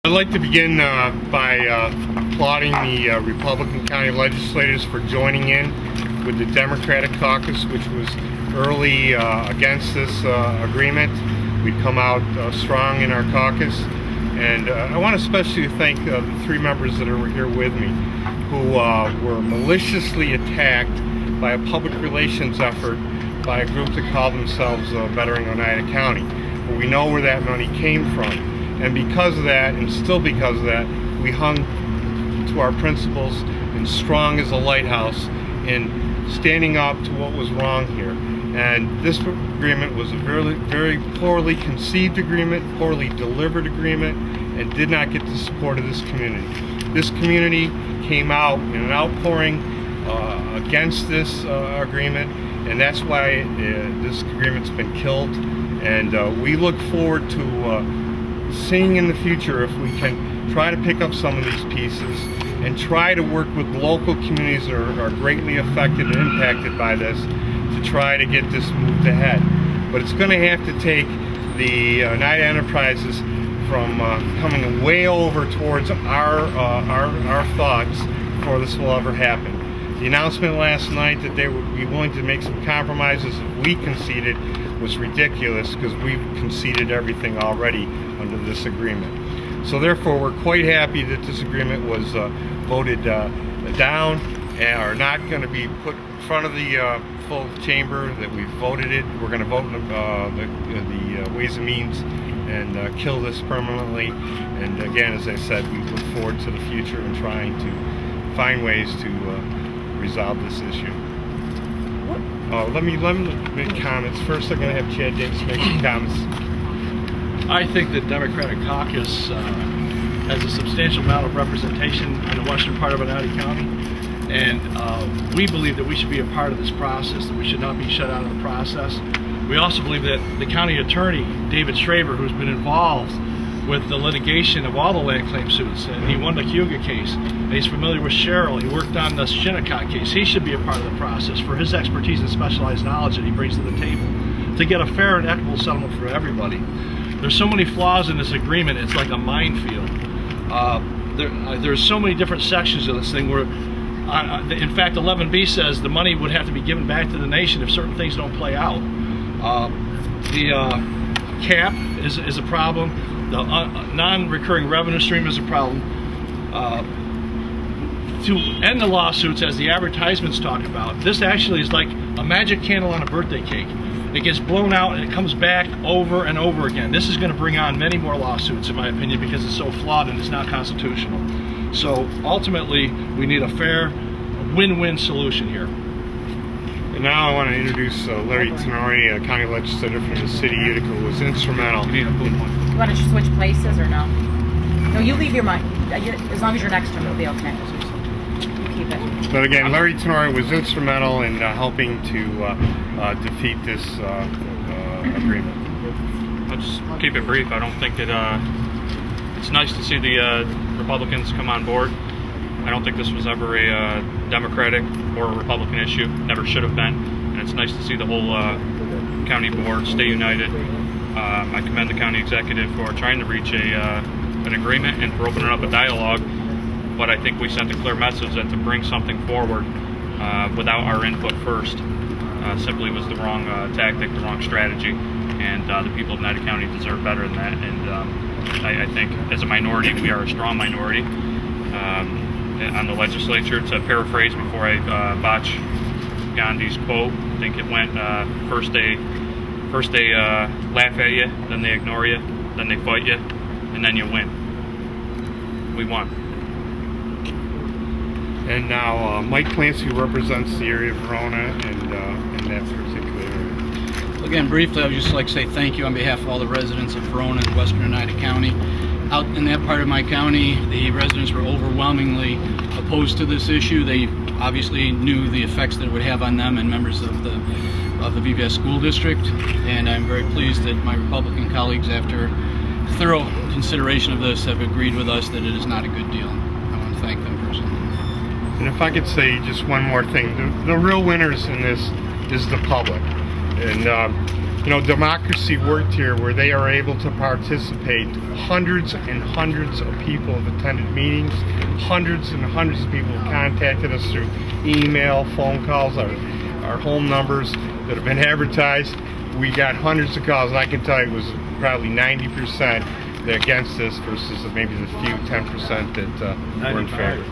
I'd like to begin by applauding the Republican county legislators for joining in with the Democratic caucus, which was early against this agreement. We've come out strong in our caucus, and I want especially to thank the three members that are here with me who were maliciously attacked by a public relations effort by a group that called themselves Bettering Oneida County. We know where that money came from. And because of that, and still because of that, we hung to our principles and strong as a lighthouse in standing up to what was wrong here. And this agreement was a very poorly conceived agreement, poorly delivered agreement, and did not get the support of this community. This community came out in an outpouring against this agreement, and that's why this agreement's been killed. And we look forward to seeing in the future if we can try to pick up some of these pieces and try to work with local communities that are greatly affected and impacted by this to try to get this moved ahead. But it's going to have to take the Oneida Enterprises from coming way over towards our thoughts before this will ever happen. The announcement last night that they would be willing to make some compromises if we conceded was ridiculous, because we've conceded everything already under this agreement. So therefore, we're quite happy that this agreement was voted down and are not going to be put in front of the full chamber, that we voted it. We're going to vote in the Ways and Means and kill this permanently. And again, as I said, we look forward to the future and trying to find ways to resolve this issue. Let me make comments. First, I'm going to have Chad Davis make some comments. I think the Democratic caucus has a substantial amount of representation in the western part of Oneida County, and we believe that we should be a part of this process, that we should not be shut out of the process. We also believe that the county attorney, David Schraber, who's been involved with the litigation of all the land claim suits, and he won the Cayuga case, and he's familiar with Cheryl, he worked on the Shinnecock case. He should be a part of the process for his expertise and specialized knowledge that he brings to the table to get a fair and equitable settlement for everybody. There's so many flaws in this agreement, it's like a minefield. There's so many different sections of this thing where, in fact, 11B says the money would have to be given back to the nation if certain things don't play out. The cap is a problem. The non-recurring revenue stream is a problem. To end the lawsuits, as the advertisements talk about, this actually is like a magic candle on a birthday cake. It gets blown out and it comes back over and over again. This is going to bring on many more lawsuits, in my opinion, because it's so flawed and it's not constitutional. So ultimately, we need a fair win-win solution here. And now I want to introduce Larry Tenori, a county legislator from the city of Utica, who was instrumental. You want to switch places or no? No, you leave your mic. As long as you're next to him, it'll be okay. You keep it. But again, Larry Tenori was instrumental in helping to defeat this agreement. I'll just keep it brief. I don't think it's nice to see the Republicans come on board. I don't think this was ever a Democratic or a Republican issue. Never should have been. And it's nice to see the whole county board stay united. I commend the county executive for trying to reach an agreement and for opening up a dialogue. But I think we sent a clear message that to bring something forward without our input first simply was the wrong tactic, the wrong strategy. And the people of Oneida County deserve better than that. And I think as a minority, we are a strong minority. On the legislature, to paraphrase before I botch Gandhi's quote, I think it went first they laugh at you, then they ignore you, then they fight you, and then you win. We won. And now Mike Clancy, who represents the area of Verona and that particular area. Again, briefly, I would just like to say thank you on behalf of all the residents of Verona and western Oneida County. Out in that part of my county, the residents were overwhelmingly opposed to this issue. They obviously knew the effects that it would have on them and members of the VBS school district, and I'm very pleased that my Republican colleagues, after thorough consideration of this, have agreed with us that it is not a good deal. I want to thank them personally. And if I could say just one more thing, the real winners in this is the public. And You know, democracy worked here where they are able to participate. Hundreds and hundreds of people have attended meetings. Hundreds and hundreds of people have contacted us through email, phone calls, our home numbers that have been advertised. We got hundreds of calls, and I can tell you it was probably 90% against this versus maybe the few 10% that were in favor.